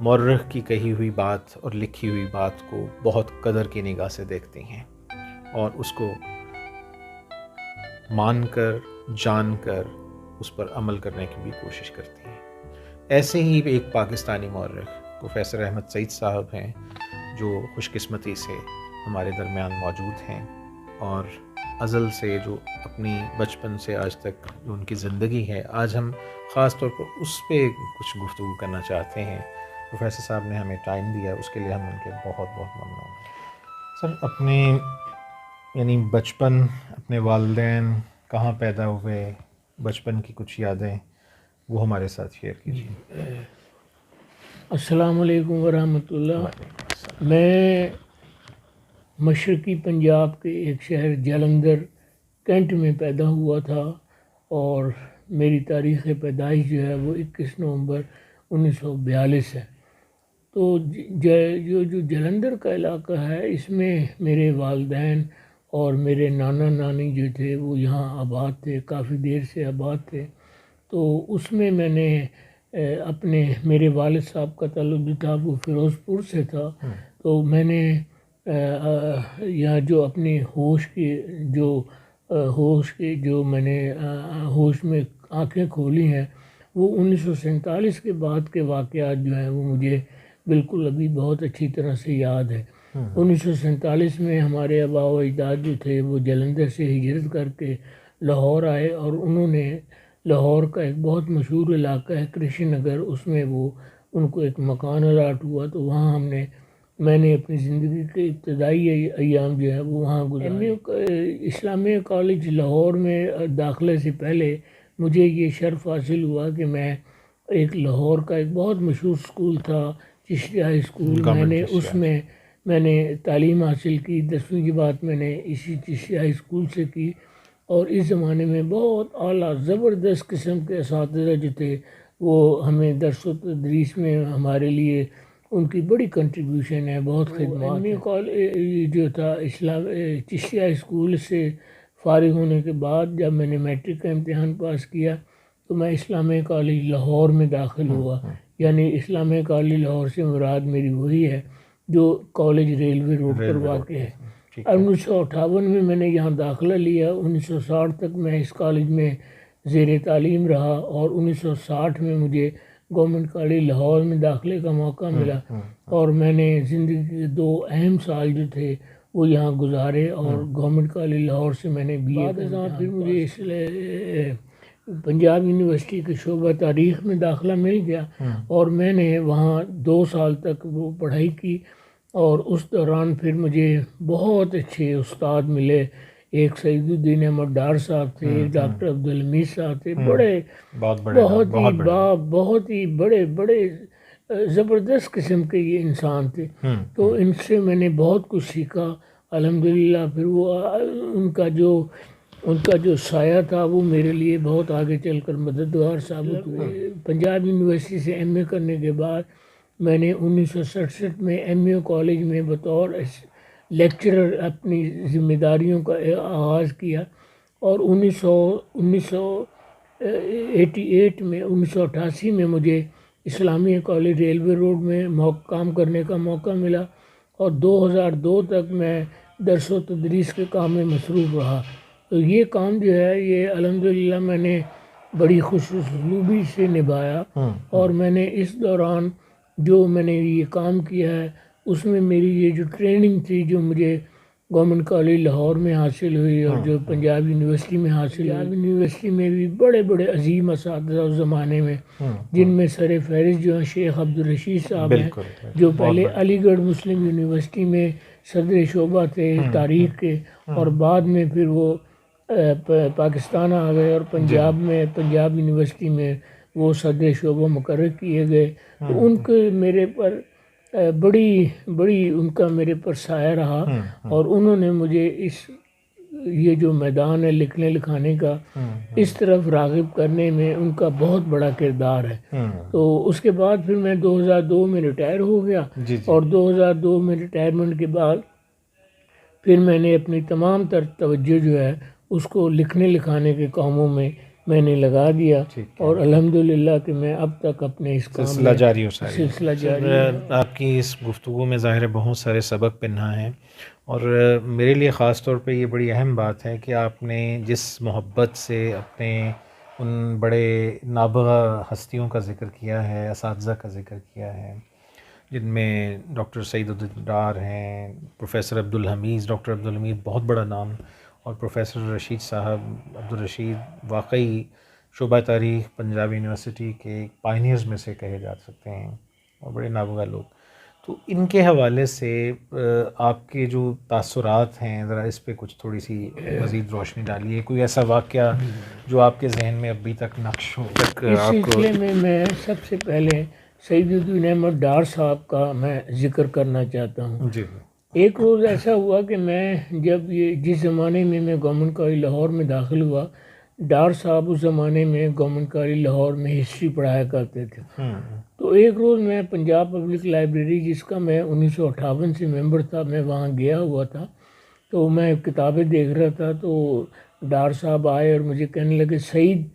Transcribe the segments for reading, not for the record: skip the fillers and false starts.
مورخ کی کہی ہوئی بات اور لکھی ہوئی بات کو بہت قدر کی نگاہ سے دیکھتی ہیں اور اس کو مان کر جان کر اس پر عمل کرنے کی بھی کوشش کرتی ہیں۔ ایسے ہی ایک پاکستانی مورخ پروفیسر احمد سعید صاحب ہیں جو خوش قسمتی سے ہمارے درمیان موجود ہیں، اور ازل سے جو اپنی بچپن سے آج تک جو ان کی زندگی ہے، آج ہم خاص طور پر اس پہ کچھ گفتگو کرنا چاہتے ہیں۔ پروفیسر صاحب نے ہمیں ٹائم دیا، اس کے لیے ہم ان کے بہت بہت ممنون ہیں۔ سر، اپنے یعنی بچپن، اپنے والدین کہاں پیدا ہوئے، بچپن کی کچھ یادیں وہ ہمارے ساتھ شیئر کیجیے۔ السلام علیکم ورحمۃ اللہ۔ میں مشرقی پنجاب کے ایک شہر جلندھر کینٹ میں پیدا ہوا تھا، اور میری تاریخ پیدائش جو ہے وہ 21 نومبر 1942 ہے۔ تو جو جلندھر کا علاقہ ہے، اس میں میرے والدین اور میرے نانا نانی جو تھے وہ یہاں آباد تھے، کافی دیر سے آباد تھے۔ تو اس میں نے میرے والد صاحب کا تعلق جو تھا وہ فیروز پور سے تھا، تو میں نے یہاں جو اپنی ہوش کی جو میں نے ہوش میں آنکھیں کھولی ہیں، وہ 1947 کے بعد کے واقعات جو ہیں وہ مجھے بالکل ابھی بہت اچھی طرح سے یاد ہے۔ 1947 میں ہمارے آباء و اجداد جو تھے وہ جلندھر سے ہجرت کر کے لاہور آئے، اور انہوں نے لاہور کا ایک بہت مشہور علاقہ ہے کرشن نگر، اس میں ان کو ایک مکان الاٹ ہوا، تو وہاں میں نے اپنی زندگی کے ابتدائی ایام جو ہے وہ وہاں گزارے۔ اسلامیہ کالج لاہور میں داخلے سے پہلے مجھے یہ شرف حاصل ہوا کہ میں ایک لاہور کا ایک بہت مشہور اسکول تھا چشتیہ ہائی اسکول، میں نے تعلیم حاصل کی۔ 10ویں کی بات میں نے اسی چشتیہ ہائی اسکول سے کی، اور اس زمانے میں بہت اعلیٰ زبردست قسم کے اساتذہ جو تھے وہ ہمیں درس و تدریس میں ہمارے لیے ان کی بڑی کنٹریبیوشن ہے، بہت خدمات ہیں۔ کالج جو تھا چشتیہ ہائی اسکول سے فارغ ہونے کے بعد جب میں نے میٹرک کا امتحان پاس کیا تو میں اسلامیہ کالج لاہور میں داخل ہوا، یعنی اسلامیہ کالج لاہور سے مراد میری وہی ہے جو کالج ریلوے روڈ پر واقع ہے۔ 1958 میں نے یہاں داخلہ لیا، 1960 تک میں اس کالج میں زیر تعلیم رہا، اور 1960 میں مجھے گورنمنٹ کالج لاہور میں داخلے کا موقع ملا، اور میں نے زندگی کے 2 اہم سال جو تھے وہ یہاں گزارے، اور گورنمنٹ کالج لاہور سے میں نے BA پھر مجھے اس لیے پنجاب یونیورسٹی کے شعبہ تاریخ میں داخلہ مل گیا، اور میں نے وہاں 2 سال تک وہ پڑھائی کی، اور اس دوران پھر مجھے بہت اچھے استاد ملے۔ ایک سعید الدین احمد ڈار صاحب تھے، ایک ڈاکٹر عبدالحمید صاحب تھے، بہت ہی بڑے زبردست قسم کے یہ انسان تھے۔ تو ان سے میں نے بہت کچھ سیکھا الحمدللہ۔ پھر وہ ان کا جو سایہ تھا وہ میرے لیے بہت آگے چل کر مددگار ثابت ہوئے۔ پنجاب یونیورسٹی سے MA کرنے کے بعد میں نے 1967 میں MA کالج میں بطور لیکچرر اپنی ذمہ داریوں کا آغاز کیا، اور 1988 میں مجھے اسلامیہ کالج ریلوے روڈ میں کام کرنے کا موقع ملا، اور 2002 تک میں درس و تدریس کے کام میں مصروف رہا۔ تو یہ کام جو ہے یہ الحمدللہ میں نے بڑی خوش اسلوبی سے نبھایا، اور میں نے اس دوران جو میں نے یہ کام کیا ہے اس میں میری یہ جو ٹریننگ تھی جو مجھے گورنمنٹ کالج لاہور میں حاصل ہوئی اور جو پنجاب یونیورسٹی میں حاصل ہوئی، پنجاب یونیورسٹی میں بھی بڑے بڑے عظیم اساتذہ اس زمانے میں، جن میں سر فہرست جو ہیں شیخ عبدالرشید صاحب ہیں، جو پہلے علی گڑھ مسلم یونیورسٹی میں صدر شعبہ تھے تاریخ کے، اور بعد میں پھر وہ پاکستان آ گئے، اور پنجاب میں پنجاب یونیورسٹی میں وہ صدر شعبہ مقرر کیے گئے۔ تو ان کے میرے پر بڑی ان کا میرے پر سایہ رہا، اور انہوں نے مجھے یہ جو میدان ہے لکھنے لکھانے کا اس طرف راغب کرنے میں ان کا بہت بڑا کردار ہے۔ تو اس کے بعد پھر میں 2002 میں ریٹائر ہو گیا، اور 2002 میں ریٹائرمنٹ کے بعد پھر میں نے اپنی تمام تر توجہ جو ہے اس کو لکھنے لکھانے کے کاموں میں میں نے لگا دیا ٹھیک ہے. اور الحمدللہ کہ میں اب تک اپنے اس کام سلسلہ میں جاری ہو ساری. سلسلہ جاری ہے. آپ کی اس گفتگو میں ظاہر ہے بہت سارے سبق پنہا ہیں، اور میرے لیے خاص طور پہ یہ بڑی اہم بات ہے کہ آپ نے جس محبت سے اپنے ان بڑے نابغہ ہستیوں کا ذکر کیا ہے، اساتذہ کا ذکر کیا ہے، جن میں ڈاکٹر سعید الدین ہیں، پروفیسر عبدالحمید، ڈاکٹر عبدالحمید بہت بڑا نام، اور پروفیسر رشید صاحب، عبدالرشید واقعی شعبہ تاریخ پنجاب یونیورسٹی کے پائنیئرز میں سے کہے جا سکتے ہیں، اور بڑے نابغہ لوگ. تو ان کے حوالے سے آپ کے جو تاثرات ہیں، ذرا اس پہ کچھ تھوڑی سی مزید روشنی ڈالیے. کوئی ایسا واقعہ جو آپ کے ذہن میں ابھی تک نقش ہو؟ اس سلسلے میں سب سے پہلے سعید الدین احمد ڈار صاحب کا میں ذکر کرنا چاہتا ہوں. جی. ایک روز ایسا ہوا کہ میں جب جس زمانے میں گورنمنٹ کالج لاہور میں داخل ہوا، ڈار صاحب اس زمانے میں گورنمنٹ کالج لاہور میں ہسٹری پڑھایا کرتے تھے. تو ایک روز میں پنجاب پبلک لائبریری، جس کا میں 1958 سے ممبر تھا، میں وہاں گیا ہوا تھا. تو میں کتابیں دیکھ رہا تھا، تو ڈار صاحب آئے اور مجھے کہنے لگے، سعید،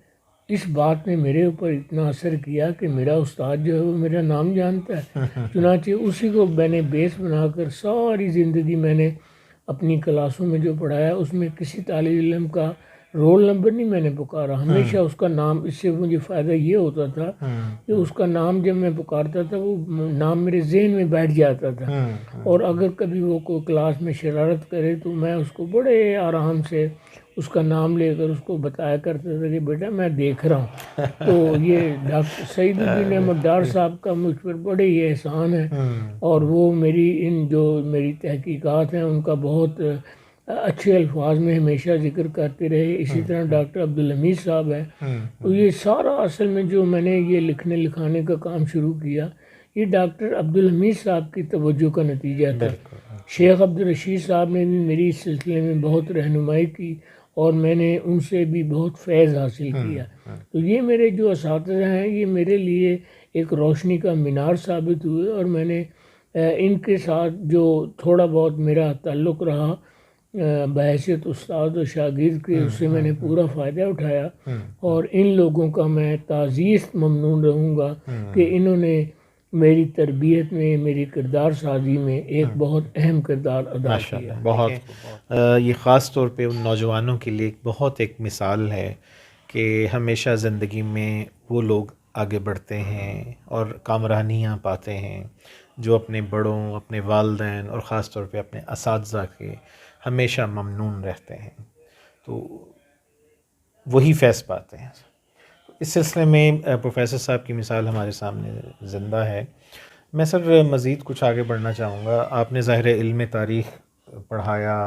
اس بات نے میرے اوپر اتنا اثر کیا کہ میرا استاد جو ہے وہ میرا نام جانتا ہے. چنانچہ اسی کو میں نے بیس بنا کر ساری زندگی میں نے اپنی کلاسوں میں جو پڑھایا، اس میں کسی طالب علم کا رول نمبر نہیں میں نے پکارا، ہمیشہ اس کا نام. اس سے مجھے فائدہ یہ ہوتا تھا کہ اس کا نام جب میں پکارتا تھا وہ نام میرے ذہن میں بیٹھ جاتا تھا، اور اگر کبھی وہ کوئی کلاس میں شرارت کرے تو میں اس کو بڑے آرام سے اس کا نام لے کر اس کو بتایا کرتا تھا کہ بیٹا میں دیکھ رہا ہوں. تو یہ ڈاکٹر سعید الدین احمد ڈار صاحب کا مجھ پر بڑے ہی احسان ہے، اور وہ میری تحقیقات ہیں ان کا بہت اچھے الفاظ میں ہمیشہ ذکر کرتے رہے. اسی طرح ڈاکٹر عبدالحمید صاحب ہیں. تو یہ سارا اصل میں جو میں نے یہ لکھنے لکھانے کا کام شروع کیا، یہ ڈاکٹر عبدالحمید صاحب کی توجہ کا نتیجہ تھا. شیخ عبدالرشید صاحب نے بھی میری اس سلسلے میں بہت رہنمائی کی، اور میں نے ان سے بھی بہت فیض حاصل کیا. تو یہ میرے جو اساتذہ ہیں، یہ میرے لیے ایک روشنی کا مینار ثابت ہوئے، اور میں نے ان کے ساتھ جو تھوڑا بہت میرا تعلق رہا بحیثیت استاد و شاگرد کے، اس سے میں نے پورا فائدہ اٹھایا. اور ان لوگوں کا میں تعزیز ممنون رہوں گا کہ انہوں نے میری تربیت میں، میری کردار سازی میں ایک بہت اہم کردار ادا کیا. بہت یہ خاص طور پہ ان نوجوانوں کے لیے بہت ایک مثال ہے کہ ہمیشہ زندگی میں وہ لوگ آگے بڑھتے ہیں اور کامرانیاں پاتے ہیں جو اپنے بڑوں، اپنے والدین اور خاص طور پہ اپنے اساتذہ کے ہمیشہ ممنون رہتے ہیں، تو وہی فیض پاتے ہیں. اس سلسلے میں پروفیسر صاحب کی مثال ہمارے سامنے زندہ ہے. میں سر مزید کچھ آگے بڑھنا چاہوں گا. آپ نے ظاہر علم تاریخ پڑھایا،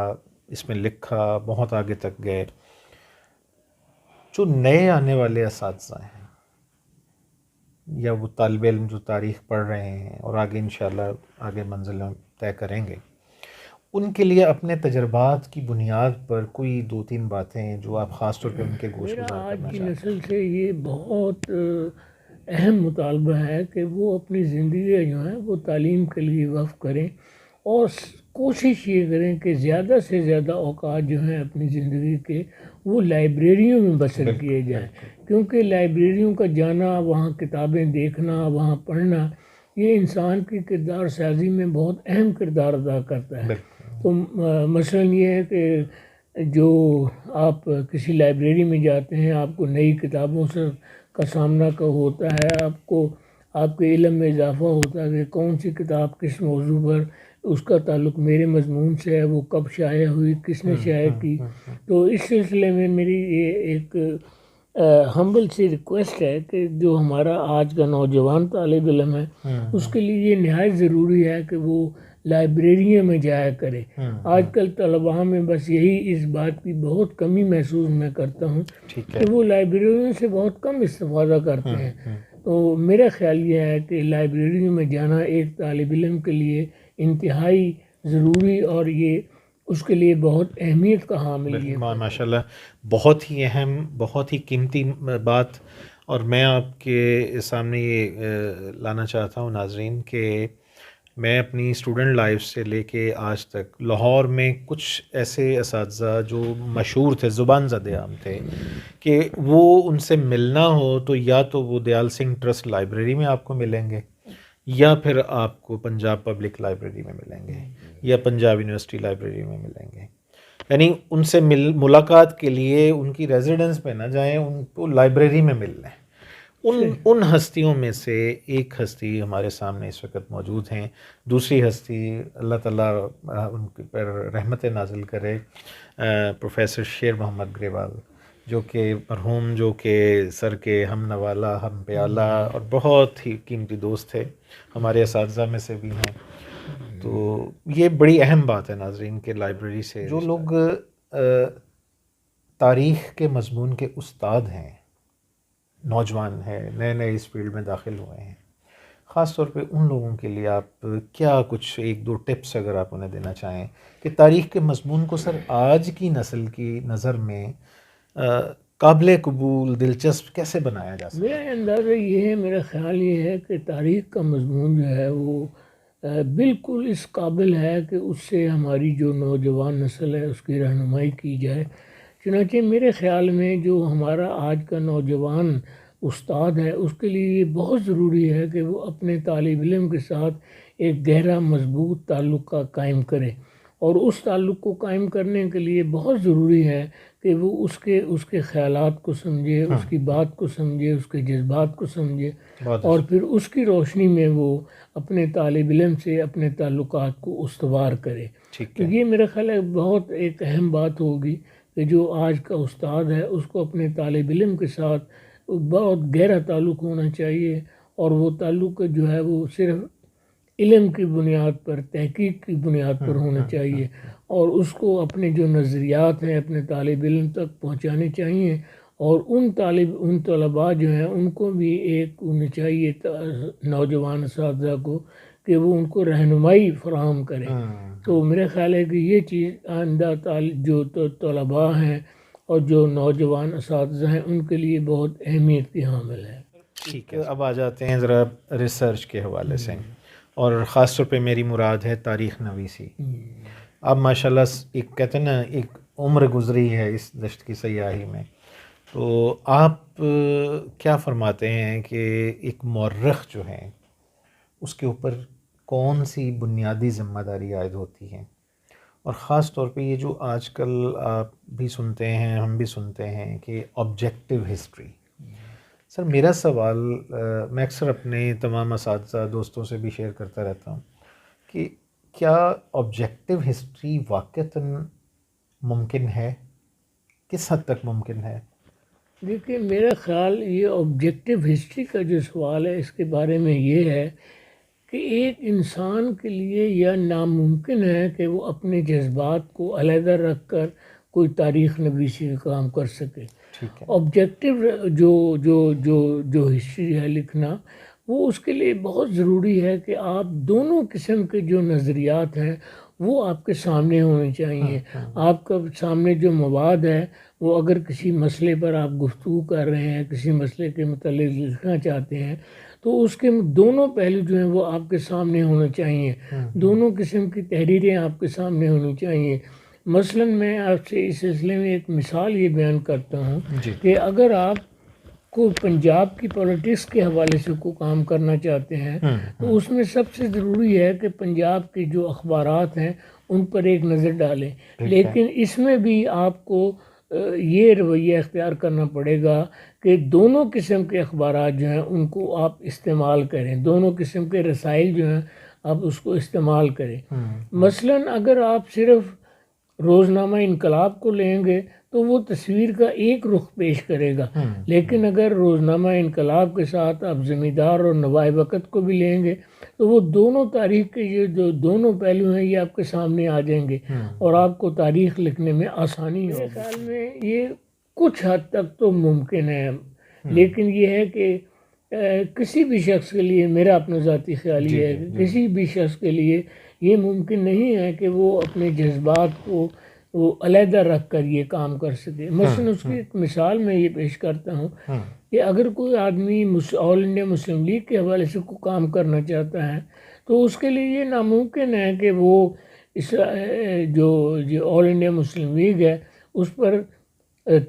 اس میں لکھا، بہت آگے تک گئے. جو نئے آنے والے اساتذہ ہیں یا وہ طالب علم جو تاریخ پڑھ رہے ہیں اور آگے انشاءاللہ آگے منزلیں طے کریں گے، ان کے لیے اپنے تجربات کی بنیاد پر کوئی 2-3 باتیں جو آپ خاص طور پہ ان کے گوش گزار آج کرنا کی چاہتے ہیں. نسل سے یہ بہت اہم مطالبہ ہے کہ وہ اپنی زندگی جو ہیں وہ تعلیم کے لیے وقف کریں، اور کوشش یہ کریں کہ زیادہ سے زیادہ اوقات جو ہیں اپنی زندگی کے وہ لائبریریوں میں بسر کیے جائیں. کیونکہ لائبریریوں کا جانا، وہاں کتابیں دیکھنا، وہاں پڑھنا، یہ انسان کی کردار سازی میں بہت اہم کردار ادا کرتا ہے. تو مثلا یہ ہے کہ جو آپ کسی لائبریری میں جاتے ہیں، آپ کو نئی کتابوں سے کا سامنا ہوتا ہے، آپ کے علم میں اضافہ ہوتا ہے کہ کون سی کتاب کس موضوع پر، اس کا تعلق میرے مضمون سے ہے، وہ کب شائع ہوئی، کس نے شائع کی. تو اس سلسلے میں میری یہ ایک ہمبل سی ریکویسٹ ہے کہ جو ہمارا آج کا نوجوان طالب علم ہے، اس کے لیے یہ نہایت ضروری ہے کہ وہ لائبریریوں میں جایا کرے. آج کل طلباء میں بس یہی اس بات کی بہت کمی محسوس میں کرتا ہوں کہ وہ لائبریریوں سے بہت کم استفادہ کرتے ہیں. تو میرا خیال یہ ہے کہ لائبریریوں میں جانا ایک طالب علم کے لیے انتہائی ضروری، اور یہ اس کے لیے بہت اہمیت کا حامل ہے. ماشاء اللہ، بہت ہی اہم، بہت ہی قیمتی بات. اور میں آپ کے سامنے یہ لانا چاہتا ہوں ناظرین کہ میں اپنی اسٹوڈنٹ لائف سے لے کے آج تک لاہور میں کچھ ایسے اساتذہ جو مشہور تھے، زبان زد عام تھے، کہ وہ ان سے ملنا ہو تو یا تو وہ دیال سنگھ ٹرسٹ لائبریری میں آپ کو ملیں گے، یا پھر آپ کو پنجاب پبلک لائبریری میں ملیں گے، یا پنجاب یونیورسٹی لائبریری میں ملیں گے. یعنی ان سے ملاقات کے لیے ان کی ریزیڈنس پہ نہ جائیں، ان کو لائبریری میں مل لیں. ان ہستیوں میں سے ایک ہستی ہمارے سامنے اس وقت موجود ہیں. دوسری ہستی اللہ تعالیٰ ان پر رحمت نازل کرے، پروفیسر شیر محمد گریوال، جو کہ مرحوم، جو کہ سر کے ہم نوالا، ہم پیالہ اور بہت ہی قیمتی دوست تھے، ہمارے اساتذہ میں سے بھی ہیں. تو یہ بڑی اہم بات ہے ناظرین کہ لائبریری سے جو لوگ تاریخ کے مضمون کے استاد ہیں، نوجوان ہیں، نئے نئے اس فیلڈ میں داخل ہوئے ہیں، خاص طور پہ ان لوگوں کے لیے آپ کیا کچھ ایک دو ٹپس اگر آپ انہیں دینا چاہیں کہ تاریخ کے مضمون کو سر آج کی نسل کی نظر میں قابل قبول، دلچسپ کیسے بنایا جا سکتا ہے؟ میرا اندازہ یہ ہے، میرا خیال یہ ہے کہ تاریخ کا مضمون جو ہے وہ بالکل اس قابل ہے کہ اس سے ہماری جو نوجوان نسل ہے اس کی رہنمائی کی جائے. چنانچہ میرے خیال میں جو ہمارا آج کا نوجوان استاد ہے اس کے لیے یہ بہت ضروری ہے کہ وہ اپنے طالب علم کے ساتھ ایک گہرا مضبوط تعلق کا قائم کرے، اور اس تعلق کو قائم کرنے کے لیے بہت ضروری ہے کہ وہ اس کے خیالات کو سمجھے، اس کی بات کو سمجھے، اس کے جذبات کو سمجھے، اور پھر اس کی روشنی میں وہ اپنے طالب علم سے اپنے تعلقات کو استوار کرے. تو یہ میرا خیال ہے بہت ایک اہم بات ہوگی کہ جو آج کا استاد ہے اس کو اپنے طالب علم کے ساتھ بہت گہرا تعلق ہونا چاہیے، اور وہ تعلق جو ہے وہ صرف علم کی بنیاد پر، تحقیق کی بنیاد پر ہونا چاہیے، اور اس کو اپنے جو نظریات ہیں اپنے طالب علم تک پہنچانے چاہیے، اور ان طلباء جو ہیں ان کو بھی ایک ہونی چاہیے نوجوان اساتذہ کو کہ وہ ان کو رہنمائی فراہم کریں. تو میرا خیال ہے کہ یہ چیز آئندہ جو طلباء ہیں اور جو نوجوان اساتذہ ہیں ان کے لیے بہت اہمیت کی حامل ہے. ٹھیک ہے، اب آ جاتے ہیں ذرا ریسرچ کے حوالے سے، اور خاص طور پہ میری مراد ہے تاریخ نویسی. اب ماشاءاللہ ایک کہتے ہیں نا ایک عمر گزری ہے اس دشت کی سیاحی میں، تو آپ کیا فرماتے ہیں کہ ایک مورخ جو ہے اس کے اوپر کون سی بنیادی ذمہ داری عائد ہوتی ہے؟ اور خاص طور پہ یہ جو آج کل آپ بھی سنتے ہیں، ہم بھی سنتے ہیں کہ آبجیکٹیو ہسٹری. سر میرا سوال میں اکثر اپنے تمام اساتذہ دوستوں سے بھی شیئر کرتا رہتا ہوں کہ کیا آبجیکٹیو ہسٹری واقعتاً ممکن ہے؟ کس حد تک ممکن ہے؟ دیکھیے میرا خیال یہ آبجیکٹیو ہسٹری کا جو سوال ہے اس کے بارے میں یہ ہے کہ ایک انسان کے لیے یہ ناممکن ہے کہ وہ اپنے جذبات کو علیحدہ رکھ کر کوئی تاریخ نویسی کا کام کر سکے. آبجیکٹیو جو ہسٹری ہے لکھنا، وہ اس کے لیے بہت ضروری ہے کہ آپ دونوں قسم کے جو نظریات ہیں وہ آپ کے سامنے ہونے چاہیے. آپ کا سامنے جو مواد ہے وہ اگر کسی مسئلے پر آپ گفتگو کر رہے ہیں، کسی مسئلے کے متعلق لکھنا چاہتے ہیں، تو اس کے دونوں پہلو جو ہیں وہ آپ کے سامنے ہونے چاہیے. دونوں قسم کی تحریریں آپ کے سامنے ہونی چاہیے. مثلا میں آپ سے اس سلسلے میں ایک مثال یہ بیان کرتا ہوں کہ اگر آپ کو پنجاب کی پولیٹکس کے حوالے سے کوئی کام کرنا چاہتے ہیں تو اس میں سب سے ضروری ہے کہ پنجاب کے جو اخبارات ہیں ان پر ایک نظر ڈالیں. لیکن اس میں بھی آپ کو یہ رویہ اختیار کرنا پڑے گا کہ دونوں قسم کے اخبارات جو ہیں ان کو آپ استعمال کریں، دونوں قسم کے رسائل جو ہیں آپ اس کو استعمال کریں. مثلا اگر آپ صرف روزنامہ انقلاب کو لیں گے تو وہ تصویر کا ایک رخ پیش کرے گا، لیکن اگر روزنامہ انقلاب کے ساتھ آپ زمیندار اور نوائے وقت کو بھی لیں گے تو وہ دونوں تاریخ کے یہ جو دونوں پہلو ہیں یہ آپ کے سامنے آ جائیں گے اور آپ کو تاریخ لکھنے میں آسانی ہوگی. میرے خیال میں یہ کچھ حد تک تو ممکن ہے، لیکن یہ ہے کہ کسی بھی شخص کے لیے، میرا اپنا ذاتی خیال یہ ہے کہ کسی بھی شخص کے لیے یہ ممکن نہیں ہے کہ وہ اپنے جذبات کو وہ علیحدہ رکھ کر یہ کام کر سکے. مثلا اس کی ایک مثال میں یہ پیش کرتا ہوں کہ اگر کوئی آدمی آل انڈیا مسلم لیگ کے حوالے سے کوئی کام کرنا چاہتا ہے تو اس کے لیے یہ ناممکن ہے کہ وہ اس جو آل انڈیا مسلم لیگ ہے اس پر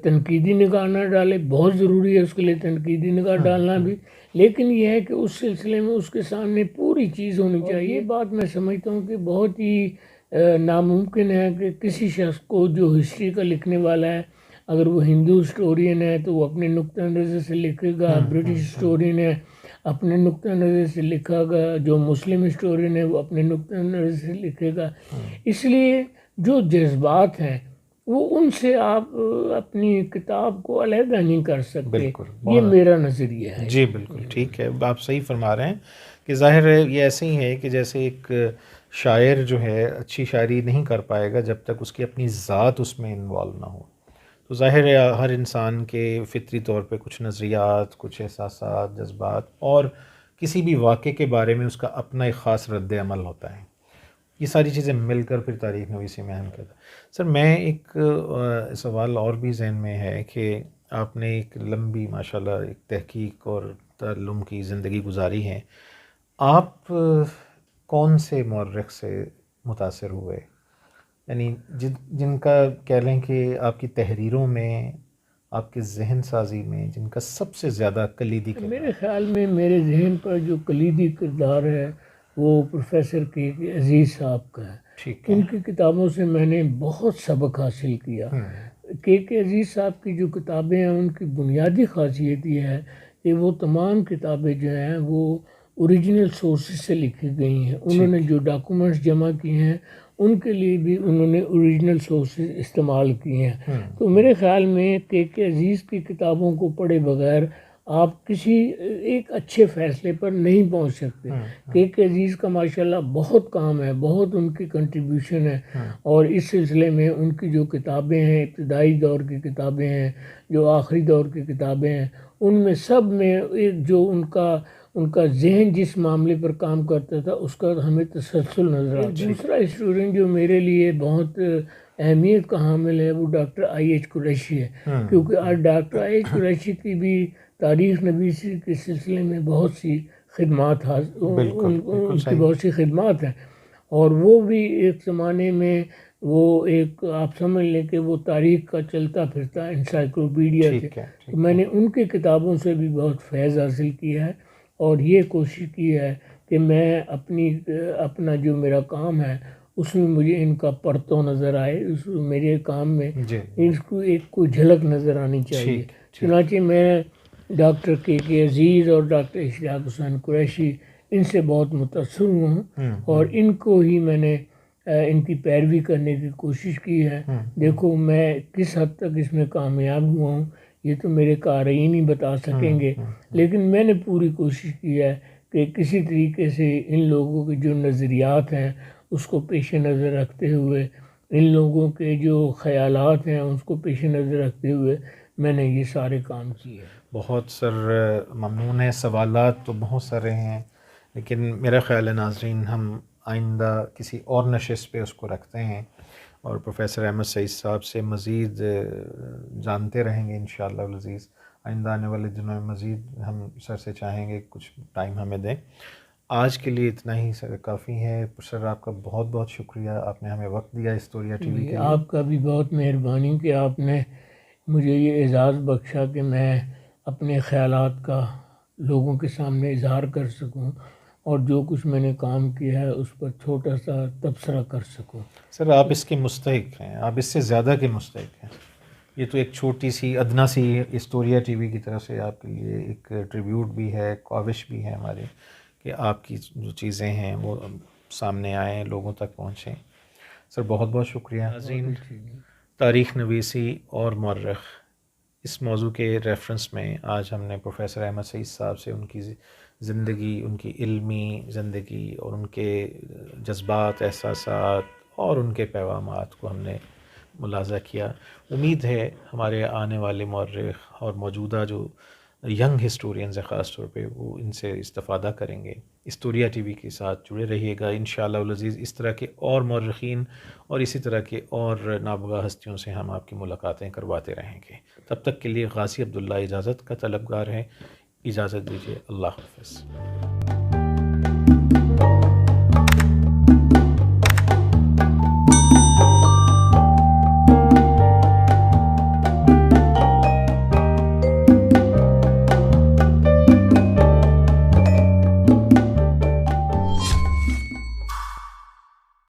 تنقیدی نگاہ نہ ڈالے. بہت ضروری ہے اس کے لیے تنقیدی نگاہ ڈالنا بھی، لیکن یہ ہے کہ اس سلسلے میں اس کے سامنے پوری چیز ہونی چاہیے. یہ بات میں سمجھتا ہوں کہ بہت ہی ناممکن ہے کہ کسی شخص کو جو ہسٹری کا لکھنے والا ہے، اگر وہ ہندو ہسٹورین ہے تو وہ اپنے نقطہ نظر سے لکھے گا، برٹش ہسٹورین ہے اپنے نقطہ نظر سے لکھا گا، جو مسلم ہسٹورین ہے وہ اپنے نقطہ نظر سے لکھے گا. اس لیے جو جذبات ہیں وہ ان سے آپ اپنی کتاب کو علیحدہ نہیں کر سکتے. بالکل، یہ میرا نظریہ ہے. جی بالکل ٹھیک ہے، آپ صحیح فرما رہے ہیں کہ ظاہر ہے یہ ایسے ہی ہے کہ جیسے ایک شاعر جو ہے اچھی شاعری نہیں کر پائے گا جب تک اس کی اپنی ذات اس میں انوالو نہ ہو. تو ظاہر ہے ہر انسان کے فطری طور پہ کچھ نظریات، کچھ احساسات، جذبات اور کسی بھی واقعے کے بارے میں اس کا اپنا ایک خاص رد عمل ہوتا ہے. یہ ساری چیزیں مل کر پھر تاریخ نویسی میں اہم کہتا ہے. سر میں ایک سوال اور بھی ذہن میں ہے کہ آپ نے ایک لمبی ماشاءاللہ ایک تحقیق اور تعلم کی زندگی گزاری ہے. آپ کون سے مورخ سے متاثر ہوئے، یعنی جن کا کہہ لیں کہ آپ کی تحریروں میں، آپ کے ذہن سازی میں جن کا سب سے زیادہ کلیدی کردار؟ میرے خیال میں میرے ذہن پر جو کلیدی کردار ہے وہ پروفیسر کے عزیز صاحب کا ہے. ٹھیک ہے. ان کی کتابوں سے میں نے بہت سبق حاصل کیا. کے عزیز صاحب کی جو کتابیں ہیں ان کی بنیادی خاصیت یہ ہے کہ وہ تمام کتابیں جو ہیں وہ اوریجنل سورسز سے لکھی گئی ہیں. انہوں نے جو ڈاکومنٹس جمع کیے ہیں ان کے لیے بھی انہوں نے اوریجنل سورسز استعمال کیے ہیں. تو میرے خیال میں کے عزیز کی کتابوں کو پڑھے بغیر آپ کسی ایک اچھے فیصلے پر نہیں پہنچ سکتے. کے عزیز کا ماشاءاللہ بہت کام ہے، بہت ان کی کنٹریبیوشن ہے، اور اس سلسلے میں ان کی جو کتابیں ہیں، ابتدائی دور کی کتابیں ہیں، جو آخری دور کی کتابیں ہیں، ان میں سب میں ایک جو ان کا ذہن جس معاملے پر کام کرتا تھا اس کا ہمیں تسلسل نظر آتا ہے. دوسرا اسٹوڈنٹ جو میرے لیے بہت اہمیت کا حامل ہے وہ ڈاکٹر آئی ایچ قریشی ہے، کیونکہ آج ڈاکٹر آئی ایچ قریشی کی بھی تاریخ نویسی کے سلسلے میں بہت سی خدمات ان کی بہت سی خدمات ہیں. اور وہ بھی ایک زمانے میں وہ ایک آپ سمجھ لیں کہ وہ تاریخ کا چلتا پھرتا انسائکلوپیڈیا تھے. تو میں نے ان کی کتابوں سے بھی بہت فیض حاصل کیا ہے، اور یہ کوشش کی ہے کہ میں اپنا جو میرا کام ہے اس میں مجھے ان کا پرتو نظر آئے، میرے کام میں اس کو ایک کوئی جھلک نظر آنی چاہیے. چنانچہ میں ڈاکٹر کے عزیز اور ڈاکٹر اشتیاق حسین قریشی ان سے بہت متاثر ہوا ہوں، اور ان کو ہی میں نے ان کی پیروی کرنے کی کوشش کی ہے. دیکھو میں کس حد تک اس میں کامیاب ہوا ہوں یہ تو میرے قارئین ہی بتا سکیں گے، لیکن میں نے پوری کوشش کی ہے کہ کسی طریقے سے ان لوگوں کے جو نظریات ہیں اس کو پیش نظر رکھتے ہوئے، ان لوگوں کے جو خیالات ہیں اس کو پیش نظر رکھتے ہوئے میں نے یہ سارے کام کیے. بہت سر ممنون ہے. سوالات تو بہت سارے ہیں، لیکن میرا خیال ہے ناظرین ہم آئندہ کسی اور نشست پہ اس کو رکھتے ہیں اور پروفیسر احمد سعید صاحب سے مزید جانتے رہیں گے انشاءاللہ العزیز. آئندہ آنے والے دنوں میں مزید ہم سر سے چاہیں گے کچھ ٹائم ہمیں دیں. آج کے لیے اتنا ہی سر کافی ہے. سر آپ کا بہت بہت شکریہ، آپ نے ہمیں وقت دیا ہسٹوریا ٹی وی کے لیے. آپ کا بھی بہت مہربانی کہ آپ نے مجھے یہ اعزاز بخشا کہ میں اپنے خیالات کا لوگوں کے سامنے اظہار کر سکوں، اور جو کچھ میں نے کام کیا ہے اس پر چھوٹا سا تبصرہ کر سکوں. سر آپ اس کے مستحق ہیں، آپ اس سے زیادہ کے مستحق ہیں. یہ تو ایک چھوٹی سی ادنا سی ہسٹوریا ٹی وی کی طرف سے آپ کے لیے ایک ٹریبیوٹ بھی ہے، کاوش بھی ہے ہماری کہ آپ کی جو چیزیں ہیں وہ سامنے آئیں، لوگوں تک پہنچیں. سر بہت بہت شکریہ. ناظرین، تاریخ نویسی اور مورخ اس موضوع کے ریفرنس میں آج ہم نے پروفیسر احمد سعید صاحب سے ان کی زندگی، ان کی علمی زندگی اور ان کے جذبات، احساسات اور ان کے پیغامات کو ہم نے ملاحظہ کیا. امید ہے ہمارے آنے والے مورخ اور موجودہ جو ینگ ہسٹورینز ہیں خاص طور پہ وہ ان سے استفادہ کریں گے. ہسٹوریا ٹی وی کے ساتھ جڑے رہیے گا. انشاءاللہ العزیز اس طرح کے اور مورخین اور اسی طرح کے اور نابغہ ہستیوں سے ہم آپ کی ملاقاتیں کرواتے رہیں گے. تب تک کے لیے غازی عبداللہ اجازت کا طلبگار ہے. اجازت دیجیے. اللہ حافظ.